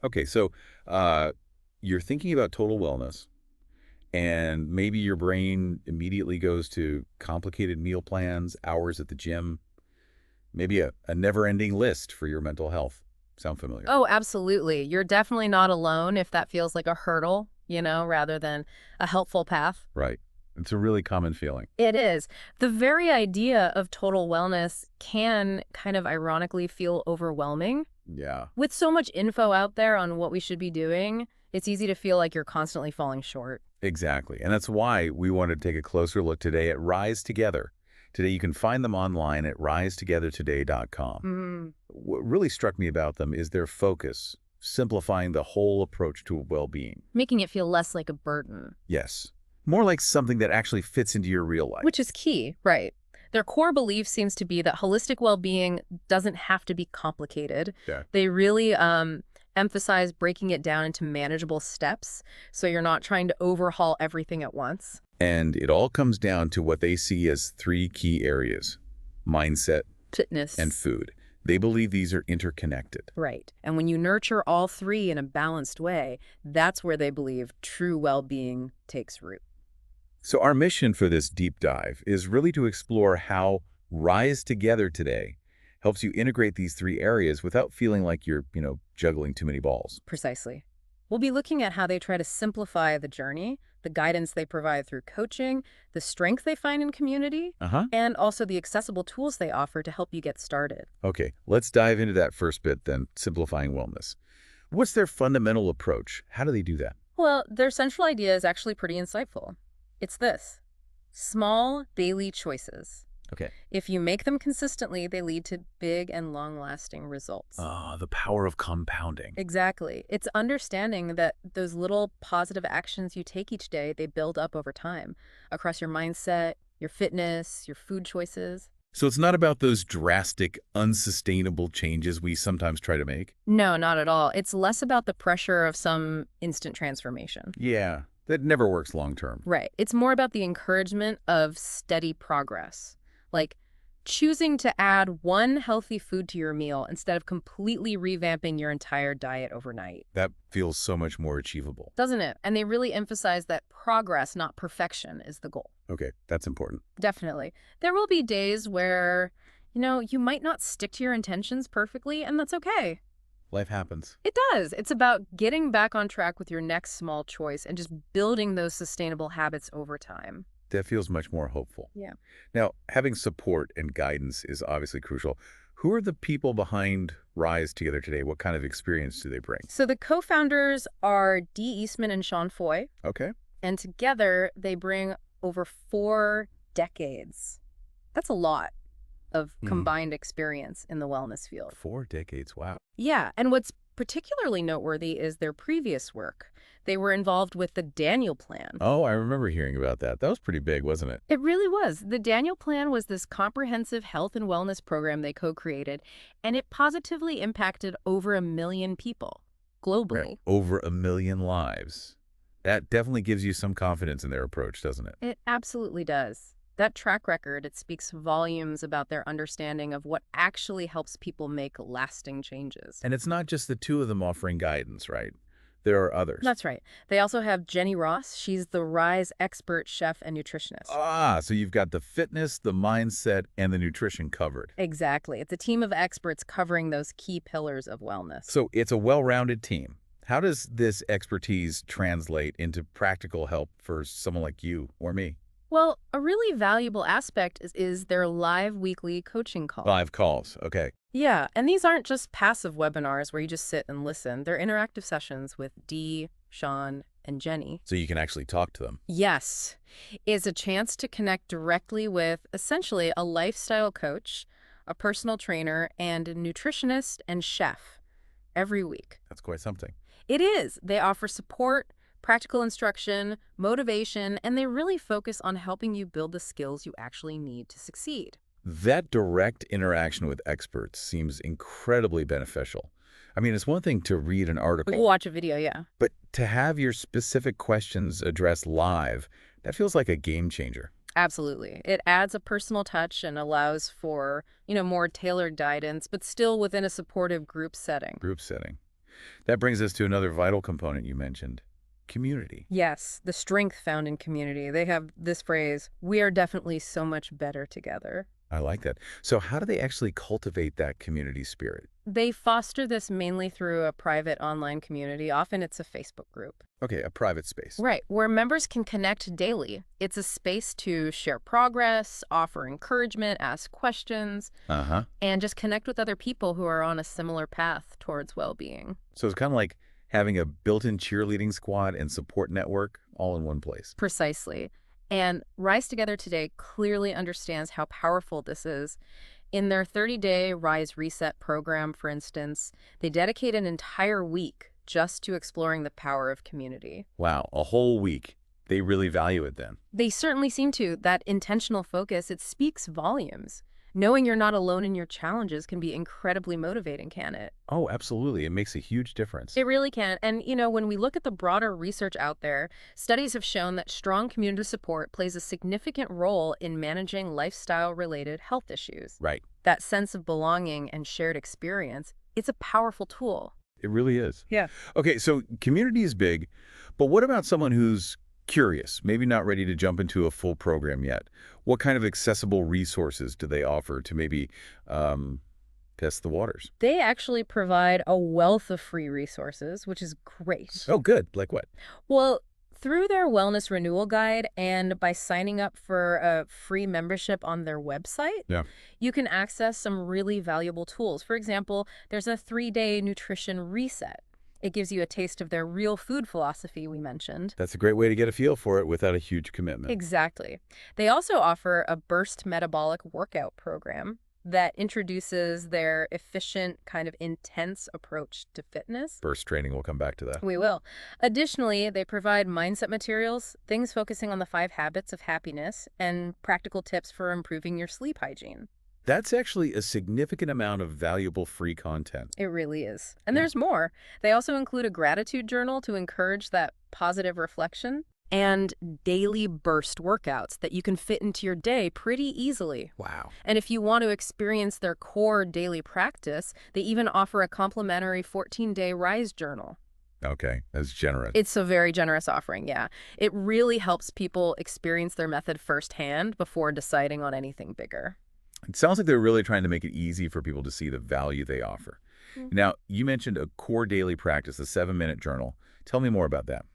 Okay, so uh, you're thinking about total wellness, and maybe your brain immediately goes to complicated meal plans, hours at the gym, maybe a never-ending list for your mental health. Sound familiar? Oh, absolutely. You're definitely not alone if that feels like a hurdle, rather than a helpful path. Right. It's a really common feeling. It is. The very idea of total wellness can kind of ironically feel overwhelming. Yeah, With so much info out there on what we should be doing, it's easy to feel like you're constantly falling short. exactly. And that's why we want to take a closer look today at Rise Together. Today, you can find them online at risetogethertoday.com. Mm, What really struck me about them is their focus, simplifying the whole approach to well-being. making it feel less like a burden, Yes. More like something that actually fits into your real life. which is key, right? Their core belief seems to be that holistic well-being doesn't have to be complicated. Yeah. They really emphasize breaking it down into manageable steps, so you're not trying to overhaul everything at once. And it all comes down to what they see as three key areas: mindset and Fitness. food. They believe these are interconnected. Right. And when you nurture all three in a balanced way, that's where they believe true well-being takes root. So our mission for this deep dive is really to explore how Rise Together today helps you integrate these three areas without feeling like you're, juggling too many balls. Precisely. We'll be looking at how they try to simplify the journey, the guidance they provide through coaching, the strength they find in community, Uh-huh. and also the accessible tools they offer to help you get started. Okay, let's dive into that first bit then, simplifying wellness. What's their fundamental approach? How do they do that? Well, their central idea is actually pretty insightful. It's this: small daily choices. Okay. If you make them consistently, they lead to big and long-lasting results. The power of compounding. Exactly. It's understanding that those little positive actions you take each day, they build up over time across your mindset, your fitness, your food choices. So it's not about those drastic, unsustainable changes we sometimes try to make? No, not at all. It's less about the pressure of some instant transformation. Yeah, that never works long term. Right. It's more about the encouragement of steady progress. Like choosing to add one healthy food to your meal instead of completely revamping your entire diet overnight. That feels so much more achievable. Doesn't it? And they really emphasize that progress, not perfection, is the goal. Okay, that's important. Definitely. There will be days where, you might not stick to your intentions perfectly, and that's okay. Life happens. It does. It's about getting back on track with your next small choice and just building those sustainable habits over time. That feels much more hopeful. Yeah. Now, having support and guidance is obviously crucial. Who are the people behind Rise Together today? What kind of experience do they bring? So the co-founders are Dee Eastman and Sean Foy, Okay. and together they bring over 4 decades. That's a lot of Hmm. combined experience in the wellness field. 4 decades. Wow. Yeah, and what's particularly noteworthy is their previous work. They were involved with the Daniel Plan. Oh, I remember hearing about that. That was pretty big, wasn't it? It really was. The Daniel Plan was this comprehensive health and wellness program they co-created, and it positively impacted over 1 million people Right. globally. Over 1 million lives. That definitely gives you some confidence in their approach, doesn't it? It absolutely does. That track record, it speaks volumes about their understanding of what actually helps people make lasting changes. And it's not just the two of them offering guidance, right? There are others. That's right. They also have Jenny Ross. She's the Rise expert chef and nutritionist. So you've got the fitness, the mindset, and the nutrition covered. Exactly. It's a team of experts covering those key pillars of wellness. So it's a well-rounded team. How does this expertise translate into practical help for someone like you or me? Well, a really valuable aspect is their live weekly coaching call. 5 calls. Okay. Yeah, and these aren't just passive webinars where you just sit and listen. They're interactive sessions with Dee, Sean, and Jenny. So you can actually talk to them. Yes, it's a chance to connect directly with essentially a lifestyle coach, a personal trainer, and a nutritionist and chef every week. That's quite something. It is. They offer support, practical instruction, motivation, and they really focus on helping you build the skills you actually need to succeed. That direct interaction with experts seems incredibly beneficial. I mean, it's one thing to read an article, Watch a video, yeah. but to have your specific questions addressed live, that feels like a game changer. Absolutely. It adds a personal touch and allows for, more tailored guidance, but still within a supportive group setting. Group setting. That brings us to another vital component you mentioned, community. Yes, the strength found in community. They have this phrase, we are definitely so much better together. I like that. So how do they actually cultivate that community spirit? They foster this mainly through a private online community. Often it's a Facebook group. Okay, a private space. Right, where members can connect daily. It's a space to share progress, offer encouragement, ask questions, Uh-huh. and just connect with other people who are on a similar path towards well-being. So it's kind of like having a built-in cheerleading squad and support network all in one place. Precisely. And Rise Together Today clearly understands how powerful this is. In their 30-day Rise Reset program, for instance, they dedicate an entire week just to exploring the power of community. Wow, a whole week. They really value it then. They certainly seem to. That intentional focus, it speaks volumes. Knowing you're not alone in your challenges can be incredibly motivating, can it? Oh, absolutely. It makes a huge difference. It really can. And, when we look at the broader research out there, studies have shown that strong community support plays a significant role in managing lifestyle-related health issues. Right. That sense of belonging and shared experience, it's a powerful tool. It really is. Yeah. Okay, so community is big, but what about someone who's curious, maybe not ready to jump into a full program yet? What kind of accessible resources do they offer to maybe test the waters? They actually provide a wealth of free resources, which is great. Oh, good. Like what? Well, through their wellness renewal guide and by signing up for a free membership on their website, Yeah. you can access some really valuable tools. For example, there's a 3-day nutrition reset. It gives you a taste of their real food philosophy we mentioned. That's a great way to get a feel for it without a huge commitment. Exactly. They also offer a burst metabolic workout program that introduces their efficient, kind of intense approach to fitness. Burst training, we'll come back to that. We will. Additionally, they provide mindset materials, things focusing on the 5 habits of happiness, and practical tips for improving your sleep hygiene. That's actually a significant amount of valuable free content. It really is. And Yeah. there's more. They also include a gratitude journal to encourage that positive reflection and daily burst workouts that you can fit into your day pretty easily. Wow. And if you want to experience their core daily practice, they even offer a complimentary 14-day Rise journal. Okay, that's generous. It's a very generous offering, yeah. It really helps people experience their method firsthand before deciding on anything bigger. It sounds like they're really trying to make it easy for people to see the value they offer. Mhm. Now, you mentioned a core daily practice, a 7-minute journal. Tell me more about that.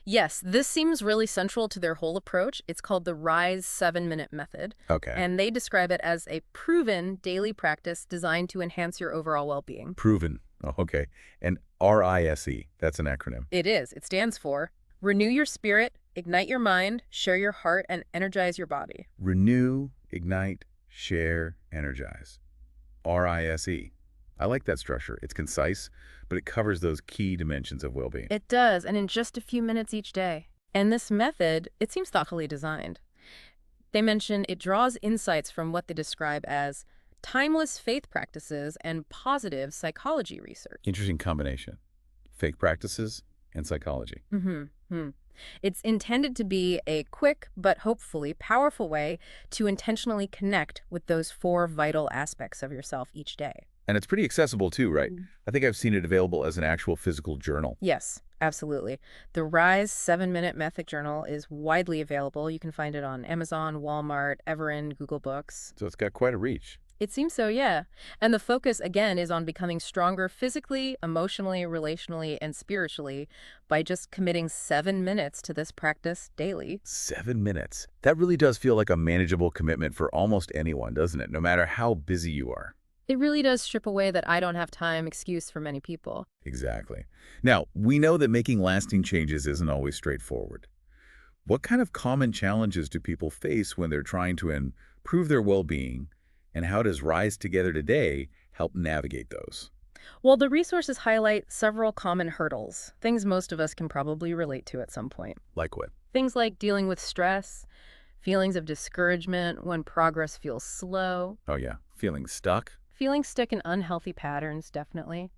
Yes, this seems really central to their whole approach. It's called the Rise 7-Minute Method, Okay. and they describe it as a proven daily practice designed to enhance your overall well-being. Proven. Oh, okay. And RISE, that's an acronym. It is. It stands for Renew Your Spirit, Ignite Your Mind, Share Your Heart, and Energize Your Body. Renew, ignite, share, energize. RISE. I like that structure. It's concise, but it covers those key dimensions of well-being. It does, and in just a few minutes each day. And this method, it seems thoughtfully designed. They mention it draws insights from what they describe as timeless faith practices and positive psychology research. Interesting combination. Fake practices and psychology. Mm-hmm. It's intended to be a quick but hopefully powerful way to intentionally connect with those 4 vital aspects of yourself each day. And it's pretty accessible too, right? Mm. I think I've seen it available as an actual physical journal. Yes, absolutely. The Rise 7-Minute Method Journal is widely available. You can find it on Amazon, Walmart, Everin, Google Books. So it's got quite a reach. It seems so, yeah. And the focus, again, is on becoming stronger physically, emotionally, relationally, and spiritually by just committing 7 minutes to this practice daily. 7 minutes. That really does feel like a manageable commitment for almost anyone, doesn't it? No matter how busy you are. It really does strip away that I don't have time excuse for many people. Exactly. Now, we know that making lasting changes isn't always straightforward. What kind of common challenges do people face when they're trying to improve their well-being, and how does Rise Together Today help navigate those? Well, the resources highlight several common hurdles, things most of us can probably relate to at some point. Like what? Things like dealing with stress, feelings of discouragement when progress feels slow, Oh yeah, feeling stuck? feeling stuck in unhealthy patterns, definitely.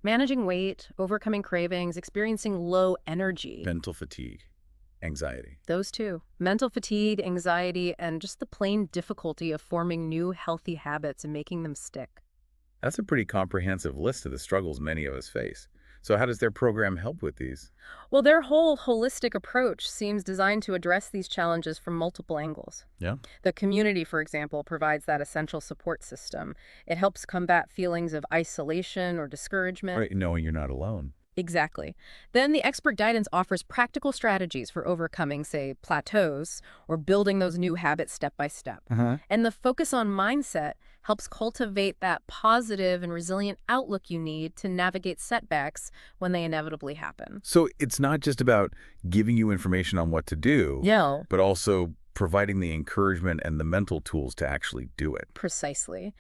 Managing weight, overcoming cravings, experiencing low energy. Mental fatigue, anxiety. Those two. Mental fatigue, anxiety, and just the plain difficulty of forming new healthy habits and making them stick. That's a pretty comprehensive list of the struggles many of us face. So how does their program help with these? Well, their whole holistic approach seems designed to address these challenges from multiple angles. Yeah. The community, for example, provides that essential support system. It helps combat feelings of isolation or discouragement. Right, knowing you're not alone. Exactly. Then the expert guidance offers practical strategies for overcoming, say, plateaus or building those new habits step by step. Uh-huh. And the focus on mindset helps cultivate that positive and resilient outlook you need to navigate setbacks when they inevitably happen. So it's not just about giving you information on what to do, Yeah, but also providing the encouragement and the mental tools to actually do it. precisely.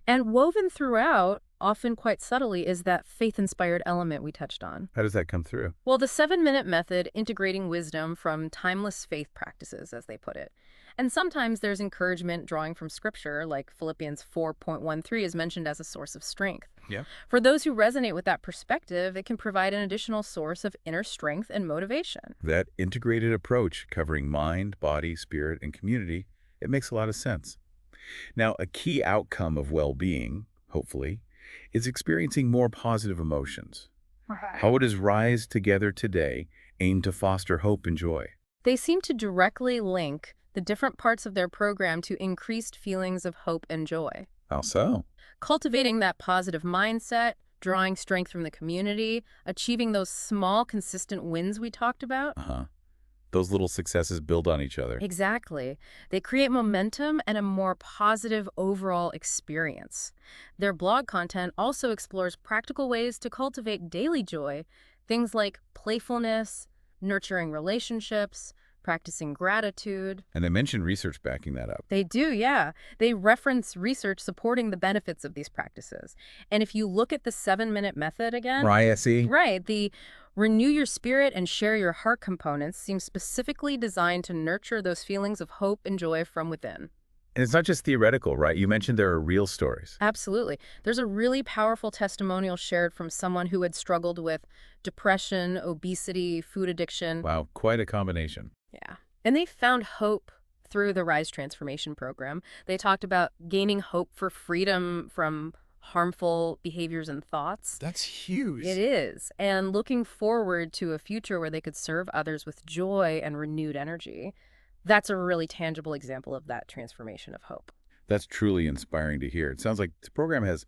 And woven throughout, often quite subtly, is that faith-inspired element we touched on. How does that come through? Well, the 7-minute method integrating wisdom from timeless faith practices, as they put it. And sometimes there's encouragement drawing from scripture, like Philippians 4.13 is mentioned as a source of strength. Yeah. For those who resonate with that perspective, it can provide an additional source of inner strength and motivation. That integrated approach covering mind, body, spirit, and community, it makes a lot of sense. Now, a key outcome of well-being, hopefully, is experiencing more positive emotions. How does Rise Together Today aim to foster hope and joy? They seem to directly link the different parts of their program to increased feelings of hope and joy. How so? Cultivating that positive mindset, drawing strength from the community, achieving those small, consistent wins we talked about. Uh-huh. Those little successes build on each other. Exactly. They create momentum and a more positive overall experience. Their blog content also explores practical ways to cultivate daily joy, things like playfulness, nurturing relationships, practicing gratitude. And they mentioned research backing that up. They do, yeah. They reference research supporting the benefits of these practices. And if you look at the 7-minute method again, right, the renew your spirit and share your heart components seem specifically designed to nurture those feelings of hope and joy from within. And it's not just theoretical, right? You mentioned there are real stories. Absolutely. There's a really powerful testimonial shared from someone who had struggled with depression, obesity, food addiction. Wow, quite a combination. Yeah. And they found hope through the Rise Transformation Program. They talked about gaining hope for freedom from harmful behaviors and thoughts. That's huge. It is. And looking forward to a future where they could serve others with joy and renewed energy. That's a really tangible example of that transformation of hope. That's truly inspiring to hear. It sounds like the program has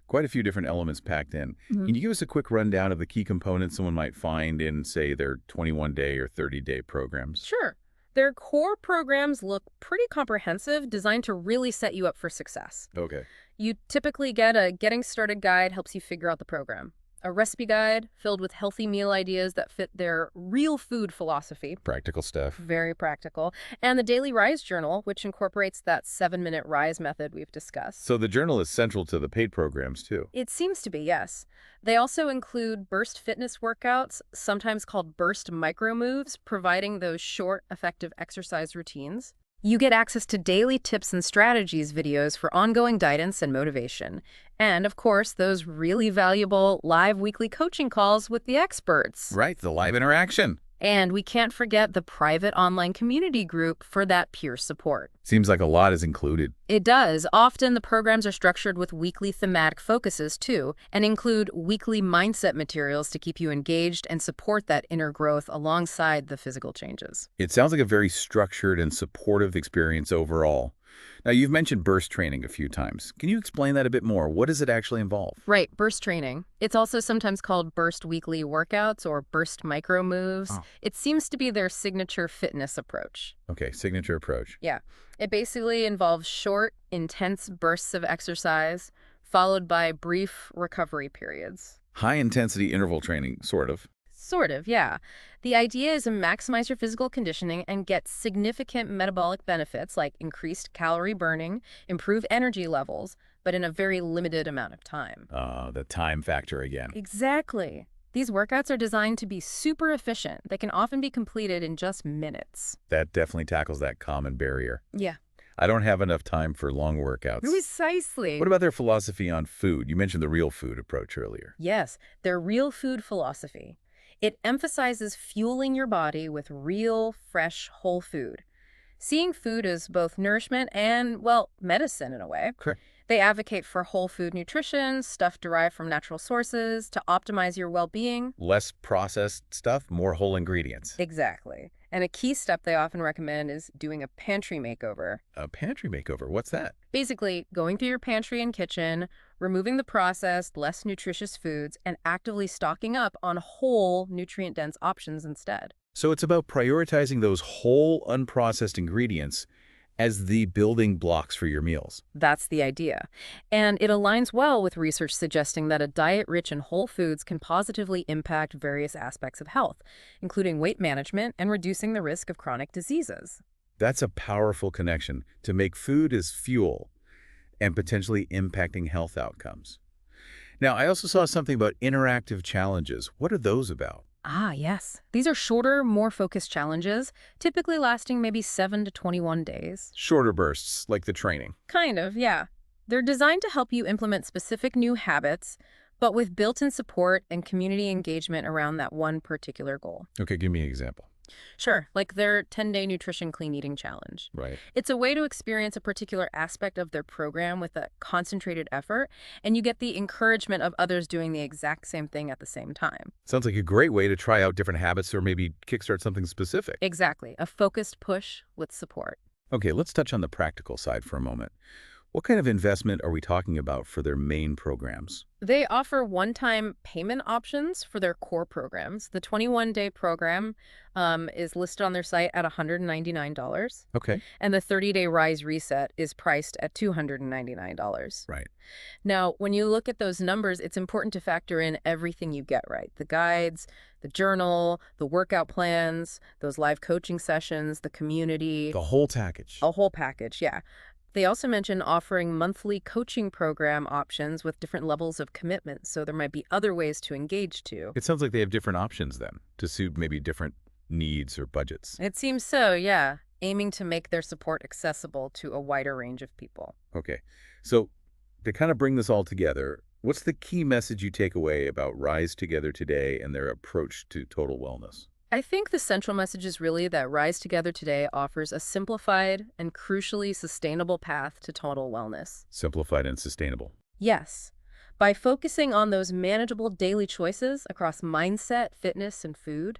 quite a few different elements packed in. Can you give us a quick rundown of the key components someone might find in, say, their 21-day or 30-day programs? Sure. Their core programs look pretty comprehensive, designed to really set you up for success. Okay. You typically get a getting started guide, helps you figure out the program. A recipe guide filled with healthy meal ideas that fit their real food philosophy. Practical stuff. Very practical. And the Daily Rise Journal, which incorporates that 7-minute Rise method we've discussed. So the journal is central to the paid programs, too. It seems to be, yes. They also include burst fitness workouts, sometimes called burst micro moves, providing those short, effective exercise routines. You get access to daily tips and strategies videos for ongoing guidance and motivation. And, of course, those really valuable live weekly coaching calls with the experts. Right, the live interaction. And we can't forget the private online community group for that peer support. Seems like a lot is included. It does. Often the programs are structured with weekly thematic focuses, too, and include weekly mindset materials to keep you engaged and support that inner growth alongside the physical changes. It sounds like a very structured and supportive experience overall. Now, you've mentioned burst training a few times. Can you explain that a bit more? What does it actually involve? Right, burst training. It's also sometimes called burst weekly workouts or burst micro moves. Oh. It seems to be their signature fitness approach. Okay, signature approach. Yeah. It basically involves short, intense bursts of exercise, followed by brief recovery periods. High-intensity interval training, sort of. Sort of, yeah. The idea is to maximize your physical conditioning and get significant metabolic benefits like increased calorie burning, improve energy levels, but in a very limited amount of time. The time factor again. Exactly. These workouts are designed to be super efficient. They can often be completed in just minutes. That definitely tackles that common barrier. Yeah. I don't have enough time for long workouts. Precisely. What about their philosophy on food? You mentioned the real food approach earlier. Yes, their real food philosophy. It emphasizes fueling your body with real, fresh, whole food. Seeing food as both nourishment and, well, medicine in a way. Correct. They advocate for whole food nutrition, stuff derived from natural sources to optimize your well-being. Less processed stuff, more whole ingredients. Exactly. And a key step they often recommend is doing a pantry makeover. A pantry makeover, what's that? Basically, going through your pantry and kitchen, removing the processed, less nutritious foods, and actively stocking up on whole, nutrient-dense options instead. So it's about prioritizing those whole, unprocessed ingredients as the building blocks for your meals. That's the idea. And it aligns well with research suggesting that a diet rich in whole foods can positively impact various aspects of health, including weight management and reducing the risk of chronic diseases. That's a powerful connection to make food as fuel and potentially impacting health outcomes. Now, I also saw something about interactive challenges. What are those about? Ah, yes. These are shorter, more focused challenges, typically lasting maybe 7 to 21 days. Shorter bursts, like the training. Kind of, yeah. They're designed to help you implement specific new habits, but with built-in support and community engagement around that one particular goal. Okay, give me an example. Sure, like their 10-day nutrition clean eating challenge. Right. It's a way to experience a particular aspect of their program with a concentrated effort, and you get the encouragement of others doing the exact same thing at the same time. Sounds like a great way to try out different habits or maybe kickstart something specific. Exactly, a focused push with support. Okay, let's touch on the practical side for a moment. What kind of investment are we talking about for their main programs? They offer one-time payment options for their core programs. The 21-day program is listed on their site at $199, Okay. and the 30-day Rise Reset is priced at $299. Right. Now, when you look at those numbers, it's important to factor in everything you get right. The guides, the journal, the workout plans, those live coaching sessions, the community, The whole package. a whole package, yeah. They also mention offering monthly coaching program options with different levels of commitment, so there might be other ways to engage too. It sounds like they have different options then to suit maybe different needs or budgets. It seems so, yeah, aiming to make their support accessible to a wider range of people. Okay. So to kind of bring this all together, what's the key message you take away about Rise Together Today and their approach to total wellness? I think the central message is really that Rise Together Today offers a simplified and crucially sustainable path to total wellness. Simplified and sustainable. Yes, by focusing on those manageable daily choices across mindset, fitness, and food,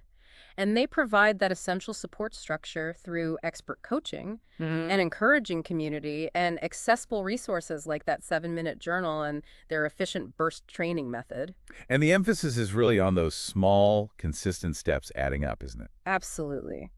and they provide that essential support structure through expert coaching and encouraging community and accessible resources like that 7-minute journal and their efficient burst training method. And the emphasis is really on those small, consistent steps adding up, isn't it? Absolutely.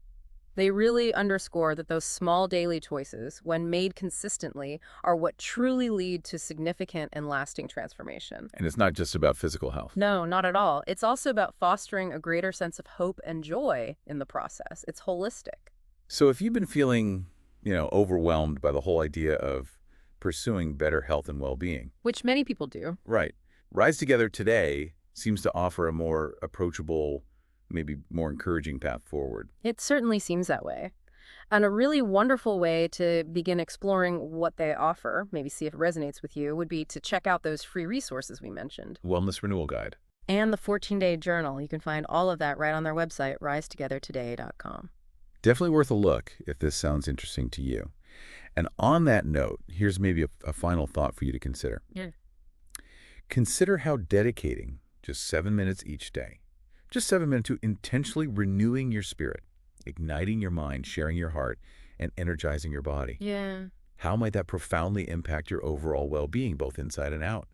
They really underscore that those small daily choices, when made consistently, are what truly lead to significant and lasting transformation. And it's not just about physical health. No, not at all. It's also about fostering a greater sense of hope and joy in the process. It's holistic. So if you've been feeling, overwhelmed by the whole idea of pursuing better health and well-being, Which many people do. right, Rise Together Today seems to offer a more approachable, maybe more encouraging path forward. It certainly seems that way. And a really wonderful way to begin exploring what they offer, maybe see if it resonates with you, would be to check out those free resources we mentioned. Wellness Renewal Guide. And the 14-day journal. You can find all of that right on their website, risetogethertoday.com. Definitely worth a look if this sounds interesting to you. And on that note, here's maybe a final thought for you to consider. Yeah. Consider how dedicating just 7 minutes each day, just 7 minutes to intentionally renewing your spirit, igniting your mind, sharing your heart, and energizing your body. Yeah. How might that profoundly impact your overall well-being, both inside and out?